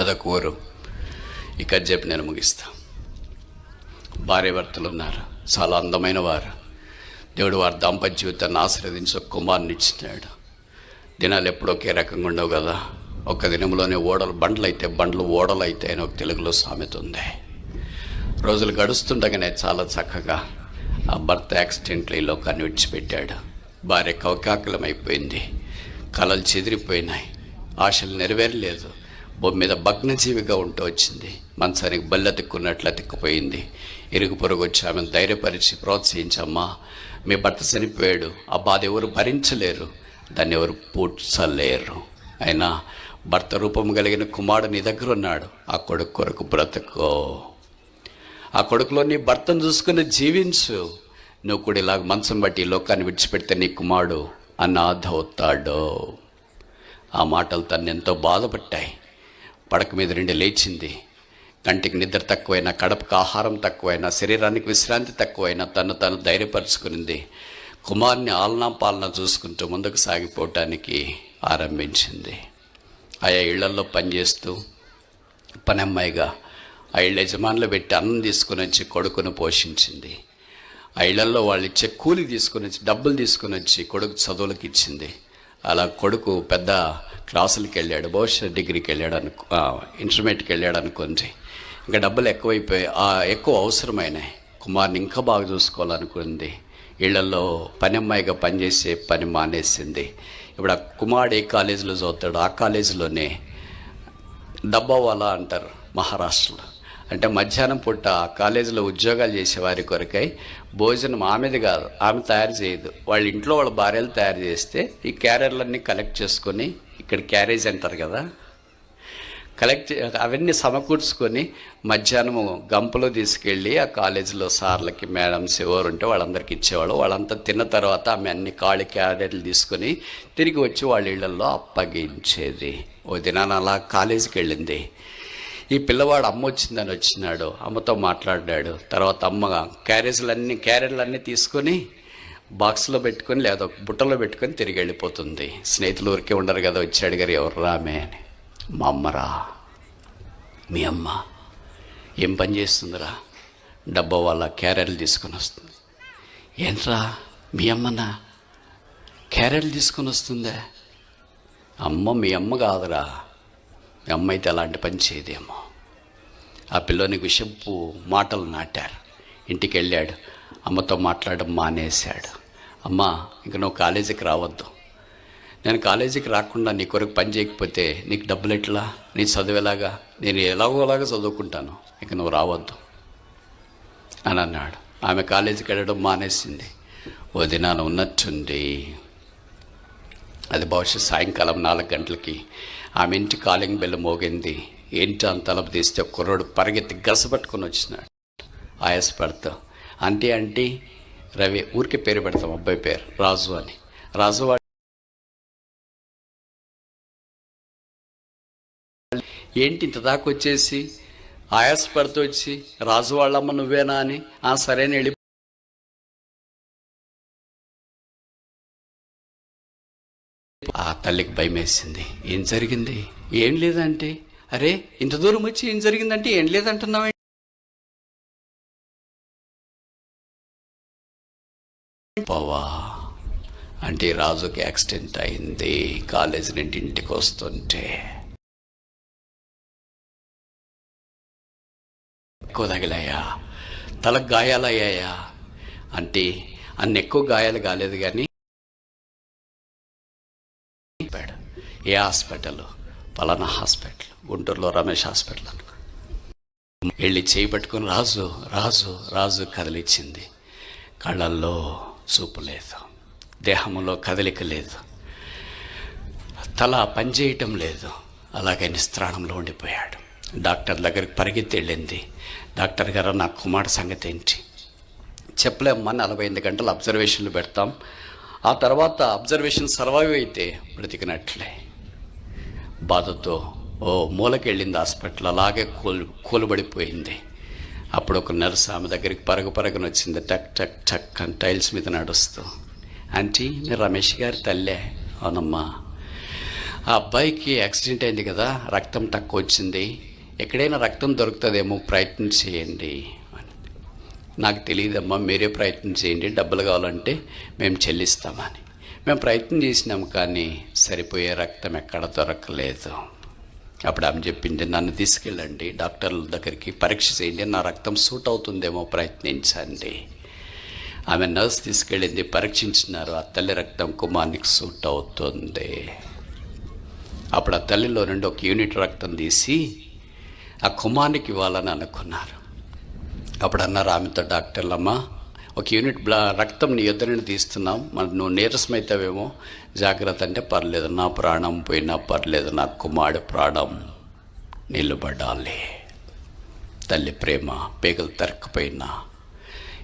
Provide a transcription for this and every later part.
అదొక ఊరు. ఇక చెప్పి నేను ముగిస్తా. భార్య భర్తలు ఉన్నారు, చాలా అందమైన వారు. దేవుడు వారి దాంపత్య జీవితాన్ని ఆశీర్వదించి ఒక కుమారుని ఇచ్చినాడు. దినాలు ఎప్పుడూ ఒకే రకంగా ఉండవు కదా. ఒక్క దినంలోనే బండ్లు ఓడలు అయితే అని ఒక తెలుగులో సామెత ఉంది. రోజులు గడుస్తుండగానే చాలా చక్కగా ఆ భర్త యాక్సిడెంట్లో ఈ లోకాన్ని విడిచిపెట్టాడు. భార్య కవకాకులమైపోయింది, కలలు చెదిరిపోయినాయి, ఆశలు నెరవేరలేదు. భూమి మీద భగ్నజీవిగా ఉంటూ వచ్చింది. మంచానికి బల్లెత్తుకున్నట్లు అతిక్కిపోయింది. ఇరుగు పొరుగు వచ్చి ఆమెను ధైర్యపరిచి ప్రోత్సహించమ్మా, మీ భర్త చనిపోయాడు, ఆ బాధ ఎవరు భరించలేరు, దాన్ని ఎవరు పూడ్చలేరు. అయినా భర్త రూపం కలిగిన కుమారుడు నీ దగ్గర ఉన్నాడు. ఆ కొడుకు కొరకు బ్రతుకో. ఆ కొడుకులో నీ భర్తను చూసుకుని జీవించు. నువ్వు కూడా ఇలాగ మంచం బట్టి ఈ లోకాన్ని విడిచిపెడితే నీ కుమారుడు అనాథ అవుతాడు. ఆ మాటలు తను ఎంతో బాధపడ్డాయి. పడక మీద నుండి లేచింది. కంటికి నిద్ర తక్కువైనా, కడపకు ఆహారం తక్కువైనా, శరీరానికి విశ్రాంతి తక్కువైనా తను ధైర్యపరుచుకునింది. కుమారుని ఆలనా పాలన చూసుకుంటూ ముందుకు సాగిపోవటానికి ఆరంభించింది. ఆయా ఇళ్లల్లో పనిచేస్తూ పని అమ్మాయిగా ఆ ఇళ్ళ యజమానులు పెట్టి అన్నం తీసుకుని వచ్చి కొడుకును పోషించింది. ఆ ఇళ్లల్లో వాళ్ళు ఇచ్చే కూలి తీసుకుని వచ్చి, డబ్బులు తీసుకుని వచ్చి కొడుకు చదువులకు ఇచ్చింది. అలా కొడుకు పెద్ద క్లాసులకి వెళ్ళాడు, బహుశా డిగ్రీకి వెళ్ళాడు ఇంటర్మీడియట్కి వెళ్ళాడు అనుకుంది. ఇంకా డబ్బులు ఎక్కువ అవసరమైనాయి. కుమార్ని ఇంకా బాగా చూసుకోవాలనుకుంది. ఇళ్లలో పని అమ్మాయిగా పనిచేసే పని మానేసింది. ఇప్పుడు ఆ కుమారుడు ఏ కాలేజీలో చదువుతాడు, ఆ కాలేజీలోనే డబ్బావాలా అంటారు మహారాష్ట్రలో. అంటే మధ్యాహ్నం పూట ఆ కాలేజీలో ఉద్యోగాలు చేసేవారి కొరకై భోజనం ఆమెది కాదు, ఆమె తయారు చేయదు. వాళ్ళ ఇంట్లో వాళ్ళ భార్యలు తయారు చేస్తే ఈ క్యారియర్లన్నీ కలెక్ట్ చేసుకొని, ఇక్కడ క్యారేజ్ అంటారు కదా, అవన్నీ సమకూర్చుకొని మధ్యాహ్నము గంపలో తీసుకెళ్ళి ఆ కాలేజీలో సార్లకి, మేడమ్స్ ఎవరు ఉంటే వాళ్ళందరికీ ఇచ్చేవాళ్ళు. వాళ్ళంతా తిన్న తర్వాత ఆమె అన్ని ఖాళీ క్యారెట్లు తీసుకొని తిరిగి వచ్చి వాళ్ళ ఇళ్లలో అప్పగించేది. ఓ దినాన అలా కాలేజీకి వెళ్ళింది. ఈ పిల్లవాడు అమ్మ వచ్చిందని వచ్చినాడు, అమ్మతో మాట్లాడాడు. తర్వాత అమ్మ క్యారెట్లన్నీ తీసుకొని బాక్స్లో పెట్టుకొని లేదా బుట్టలో పెట్టుకొని తిరిగి వెళ్ళిపోతుంది. స్నేహితులు ఊరికే ఉండరు కదా, వచ్చి అడిగారు ఎవరు రామే అని. మా అమ్మరా. మీ అమ్మ ఏం పని చేస్తుందిరా? డబ్బా వాళ్ళ క్యారెట్లు తీసుకొని వస్తుంది. ఏంట్రా మీ అమ్మనా క్యారెట్లు తీసుకొని వస్తుందే? అమ్మ మీ అమ్మ కాదురా, మీ అమ్మ అయితే అలాంటి పని చేయదేమో. ఆ పిల్లోనికి విషపు మాటలు నాటారు. ఇంటికి వెళ్ళాడు, అమ్మతో మాట్లాడడం మానేశాడు. అమ్మ ఇంక నువ్వు కాలేజీకి రావద్దు, నేను కాలేజీకి రాకుండా నీ కొరకు పని చేయకపోతే నీకు డబ్బులు ఎట్లా, నీ చదివేలాగా, నేను ఎలాగోలాగా చదువుకుంటాను, ఇక నువ్వు రావద్దు అని అన్నాడు. ఆమె కాలేజీకి వెళ్ళడం మానేసింది. ఓ దినాన ఉన్నట్టుండి, అది బహుశా సాయంకాలం 4 గంటలకి ఆమె ఇంటి కాలింగ్ బెల్ మోగింది. ఏంటి అని తలుపు తీస్తే కుర్రోడు పరిగెత్తి గసపట్టుకొని వచ్చినాడు. ఆయాసపడతా అంటే రవి, ఊరికే పేరు పెడతాం, అబ్బాయి పేరు రాజు అని. రాజు ఏంటి ఇంత దాకా వచ్చేసి ఆయాసపడుతూ వచ్చి, రాజు వాళ్ళమ్మ నువ్వేనా అని. సరేని వెళ్ళి ఆ తల్లికి భయం వేసింది. ఏం జరిగింది? ఏం లేదంటే, అరే ఇంత దూరం వచ్చి ఏం జరిగిందంటే ఏం లేదంటున్నావే. పోవా అంటే రాజుకి యాక్సిడెంట్ అయింది. కాలేజీ నుండి ఇంటికి వస్తుంటే ఎక్కువ తగిలాయా, తలకు గాయాలయ్యాయా అంటే అన్ని ఎక్కువ గాయాలు కాలేదు కానీ ఏ హాస్పిటల్, పలానా హాస్పిటల్, గుంటూరులో రమేష్ హాస్పిటల్ అనుకో. వెళ్ళి చేయి పట్టుకుని రాజు రాజు రాజు కదిలిచ్చింది. కళ్ళల్లో చూపు లేదు, దేహంలో కదలిక లేదు, తల పనిచేయటం లేదు. అలాగే నిస్త్రాణంలో ఉండిపోయాడు. డాక్టర్ దగ్గరికి పరిగెత్తి వెళ్ళింది. డాక్టర్ గారు, నా కుమారుడు సంగతి ఏంటి? చెప్పలేమ్మా, 48 గంటలు అబ్జర్వేషన్లు పెడతాం, ఆ తర్వాత అబ్జర్వేషన్ సర్వైవ్ అయితే బ్రతికినట్లే. బాధతో ఓ మూలకెళ్ళింది హాస్పిటల్. అలాగే కూలబడిపోయింది. అప్పుడు ఒక నర్సు ఆమె దగ్గరికి పరుగున వచ్చింది. టక్ టక్ టక్ అని టైల్స్ మీద నడుస్తూ, ఆంటీ మీరు రమేష్ గారి తల్లే? అవునమ్మా. ఆ అబ్బాయికి యాక్సిడెంట్ అయింది కదా, రక్తం తక్కువ వచ్చింది, ఎక్కడైనా రక్తం దొరుకుతుందేమో ప్రయత్నం చేయండి అని. నాకు తెలియదమ్మా, మీరే ప్రయత్నం చేయండి, డబ్బులు కావాలంటే మేము చెల్లిస్తామని. మేము ప్రయత్నం చేసినాం కానీ సరిపోయే రక్తం ఎక్కడ దొరకలేదు. అప్పుడు ఆమె చెప్పింది, నన్ను తీసుకెళ్ళండి డాక్టర్ల దగ్గరికి, పరీక్ష చేయండి, నా రక్తం సూట్ అవుతుందేమో ప్రయత్నించండి. ఆమె నర్స్ తీసుకెళ్ళింది, పరీక్షించినారు. ఆ తల్లి రక్తం కుమారునికి సూట్ అవుతుంది. అప్పుడు ఆ తల్లిలో నుండి 1 యూనిట్ రక్తం తీసి ఆ కుమారునికి ఇవ్వాలని అనుకున్నారు. అప్పుడు అన్నారు ఆమెతో డాక్టర్లమ్మ, 1 యూనిట్ రక్తం నీ యొద్ద తీస్తున్నాం, మరి నువ్వు నీరసమవుతావేమో, జాగ్రత్త. అంటే పర్లేదు, నా ప్రాణం పోయినా పర్లేదు, నా కుమారుడు ప్రాణం నిలబడాలి. తల్లి ప్రేమ పేగలు తరక్కుపోయినా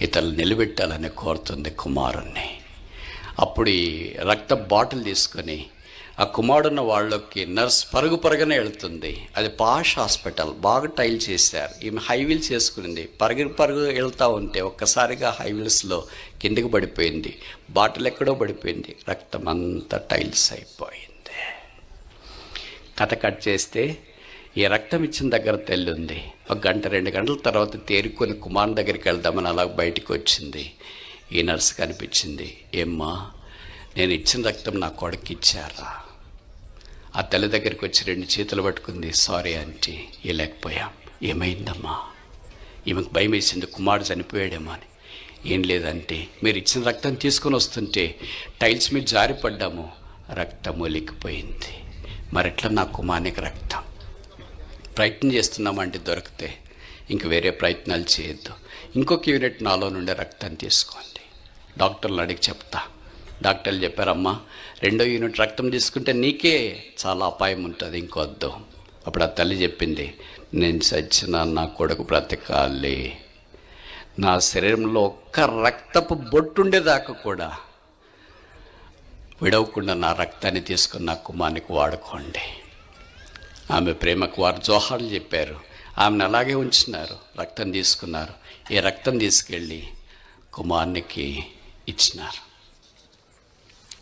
ఇతరులు నిలబెట్టాలని కోరుతుంది కుమారుణ్ణి. అప్పుడు ఈ రక్త బాటిల్ తీసుకొని ఆ కుమారుడున్న వాళ్ళకి నర్స్ పరుగునే వెళ్తుంది. అది పాష్ హాస్పిటల్, బాగా టైల్ చేశారు. ఈమె హై వీల్స్ వేసుకునింది, పరుగు వెళ్తూ ఉంటే ఒక్కసారిగా హై వీల్స్లో కిందకి పడిపోయింది. బాటిల్ ఎక్కడో పడిపోయింది, రక్తం అంతా టైల్స్ అయిపోయింది. కథ కట్ చేస్తే ఈ రక్తం ఇచ్చిన దగ్గర తల్లి ఉంది. 1 గంట 2 గంటల తర్వాత తేరుకొని కుమారుని దగ్గరికి వెళ్దామని అలా బయటికి వచ్చింది. ఈ నర్సు కనిపించింది. ఏమ్మా, నేను ఇచ్చిన రక్తం నా కొడుకు ఇచ్చారా? ఆ తల్లి దగ్గరికి వచ్చి 2 చేతులు పట్టుకుంది. సారీ ఆంటీ, ఇవ్వలేకపోయాం. ఏమైందమ్మా? ఈమెకు భయం వేసింది, కుమారుడు చనిపోయాడేమో అని. ఏం లేదంటే, మీరు ఇచ్చిన రక్తం తీసుకొని వస్తుంటే టైల్స్ మీద జారిపడ్డాము, రక్తం ఒలికిపోయింది. మరెట్లా నా కుమారునికి రక్తం? ప్రయత్నం చేస్తున్నామంటే దొరికితే ఇంక వేరే ప్రయత్నాలు చేయొద్దు, ఇంకొక యూనిట్ నాలో నుండి రక్తాన్ని తీసుకోండి. డాక్టర్లు అడిగి చెప్తా. డాక్టర్లు చెప్పారమ్మా, 2వ యూనిట్ రక్తం తీసుకుంటే నీకే చాలా అపాయం ఉంటుంది, ఇంకొద్దు. అప్పుడు ఆ తల్లి చెప్పింది, నేను చచ్చిన నా కొడుకు బ్రతకాలి, నా శరీరంలో ఒక్క రక్తపు బొట్టుండేదాకా కూడా విడవకుండా నా రక్తాన్ని తీసుకుని నా కుమారునికి వాడుకోండి. ఆమె ప్రేమకు వారు జోహార్లు చెప్పారు. ఆమెను అలాగే ఉంచినారు. రక్తం తీసుకున్నారు. ఈ రక్తం తీసుకెళ్ళి కుమారునికి ఇచ్చినారు.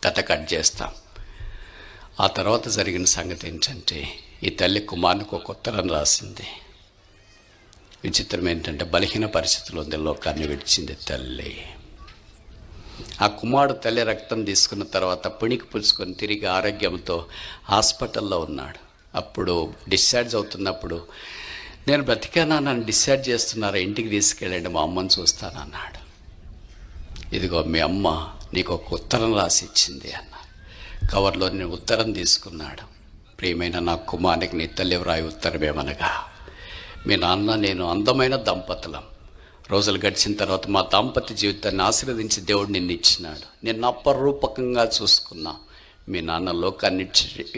కథ కట్ చేస్తాం. ఆ తర్వాత జరిగిన సంగతి ఏంటంటే, ఈ తల్లి కుమారునికి ఒక ఉత్తరం రాసింది. విచిత్రం ఏంటంటే, బలహీన పరిస్థితుల్లో ఉంది, లోకాన్ని విడిచింది తల్లి. ఆ కుమారుడు తల్లి రక్తం తీసుకున్న తర్వాత పుణికి పులుచుకొని తిరిగి ఆరోగ్యంతో హాస్పిటల్లో ఉన్నాడు. అప్పుడు డిశ్చార్జ్ అవుతున్నప్పుడు, నేను బ్రతికానా, నన్ను డిశ్చార్జ్ చేస్తున్నారా, ఇంటికి తీసుకెళ్ళండి, మా అమ్మని చూస్తానన్నాడు. ఇదిగో మీ అమ్మ నీకు ఒక ఉత్తరం రాసి ఇచ్చింది అన్నారు. కవర్లో నేను ఉత్తరం తీసుకున్నాడు. ప్రియమైన నా కుమారునికి నీ తల్లి వ్రాయి ఉత్తరమేమనగా, మీ నాన్న నేను అందమైన దంపతులం. రోజులు గడిచిన తర్వాత మా దాంపత్య జీవితాన్ని ఆశీర్వదించి దేవుడు నిన్ను ఇచ్చినాడు. నిన్ను అపరూపకంగా చూసుకున్నా. మీ నాన్న లోకాన్ని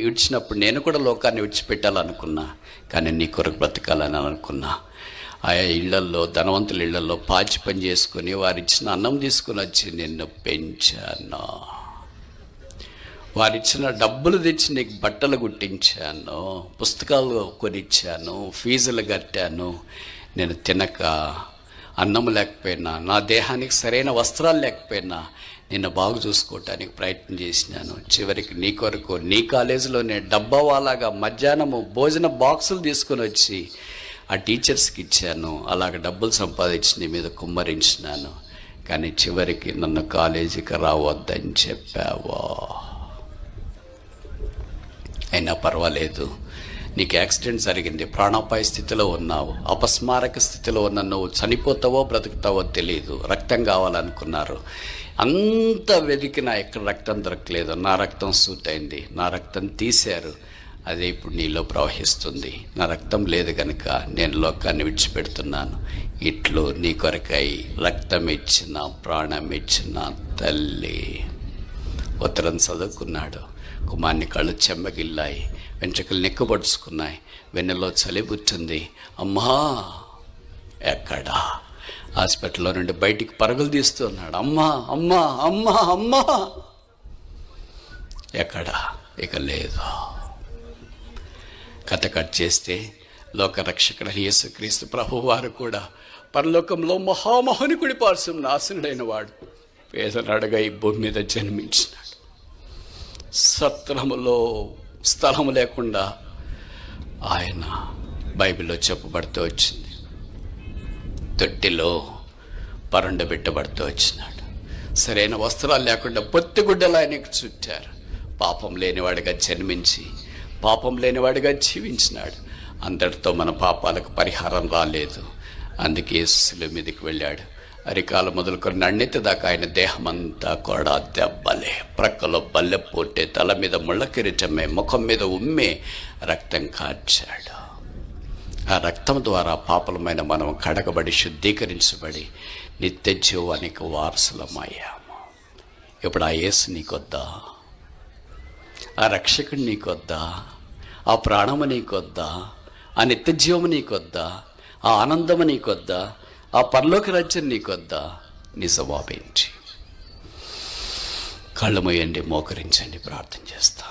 విడిచినప్పుడు నేను కూడా లోకాన్ని విడిచిపెట్టాలనుకున్నా, కానీ నీ కొరకు బ్రతకాలని అనుకున్నా. ఆయా ఇళ్లల్లో, ధనవంతుల ఇళ్లలో పాచి పని చేసుకుని వారిచ్చిన అన్నం తీసుకుని వచ్చి నిన్ను పెంచాను. వారిచ్చిన డబ్బులు తెచ్చి నీకు బట్టలు కుట్టించాను, పుస్తకాలు కొనిచ్చాను, ఫీజులు కట్టాను. నేను తినక, అన్నం లేకపోయినా, నా దేహానికి సరైన వస్త్రాలు లేకపోయినా నిన్ను బాగు చూసుకోవటానికి ప్రయత్నం చేసినాను. చివరికి నీ కొరకు నీ కాలేజీలోనే డబ్బావాలాగా మధ్యాహ్నము భోజన బాక్సులు తీసుకొని వచ్చి ఆ టీచర్స్కి ఇచ్చాను. అలాగ డబ్బులు సంపాదించి నీ మీద కుమ్మరించినాను. కానీ చివరికి నన్ను కాలేజీకి రావద్దని చెప్పావా? అయినా పర్వాలేదు, నీకు యాక్సిడెంట్ జరిగింది, ప్రాణాపాయ స్థితిలో ఉన్నావు, అపస్మారక స్థితిలో ఉన్న నువ్వు చనిపోతావో బ్రతుకుతావో తెలియదు, రక్తం కావాలనుకున్నారు. అంత వెతికినా ఎక్కడ రక్తం దొరకలేదు. నా రక్తం సూట్ అయింది, నా రక్తం తీశారు, అదే ఇప్పుడు నీలో ప్రవహిస్తుంది. నా రక్తం లేదు కనుక నేను లోకాన్ని విడిచిపెడుతున్నాను. ఇట్లు నీ కొరకై రక్తం ఇచ్చిన, ప్రాణం ఇచ్చిన తల్లి. ఉత్తరం చదువుకున్నాడు. కుమారుని కళ్ళు చెమ్మగిల్లాయి, వెంట్రుకలు నెక్కుపడుచుకున్నాయి, వెన్నెలో చలి పుట్టింది. అమ్మా ఎక్కడా? హాస్పిటల్లో నుండి బయటికి పరుగులు తీస్తున్నాడు. అమ్మా అమ్మా అమ్మా అమ్మా ఎక్కడా? ఇక లేదు. కథ కట్ చేస్తే, లోకరక్షకుడు యేసుక్రీస్తు ప్రభు వారు కూడా పరలోకంలో మహామహునికుడి పార్శ్వం నాశనుడైన వాడు పేదనడగా ఈ భూమి మీద జన్మించినాడు. సత్రములో స్థలం లేకుండా ఆయన బైబిల్లో చెప్పబడుతూ వచ్చింది. తొట్టిలో పరుండబెట్టబడుతూ వచ్చినాడు. సరైన వస్త్రాలు లేకుండా పొత్తిగుడ్డలు ఆయనకు చుట్టారు. పాపం లేనివాడిగా జన్మించి పాపం లేనివాడిగా జీవించినాడు. అందరితో మన పాపాలకు పరిహారం రాలేదు. అందుకే యేసు మీదకి వెళ్ళాడు. అరికాలు మొదలుకొని నన్నెత్తి దాకా ఆయన దేహమంతా కూడా దెబ్బలే, ప్రక్కలో బల్లె పోటే, తల మీద ముళ్ళ కిరీటమే, ముఖం మీద ఉమ్మే రక్తం కార్చాడు. ఆ రక్తం ద్వారా పాపలమైన మనం కడగబడి శుద్ధీకరించబడి నిత్య జీవానికి వారసులమయ్యాము. ఇప్పుడు ఆ యేసు నీకొద్దా? ఆ రక్షకుడు నీకొద్దా? ఆ ప్రాణము నీకొద్దా? ఆ నిత్య జీవము నీకొద్దా? ఆ ఆనందము నీకొద్దా? ఆ పరలోక రాజ్యం నీకొద్దా? నీ జవాబేంటి? కళ్ళు మూయండి, మోకరించండి, ప్రార్థన చేస్తా.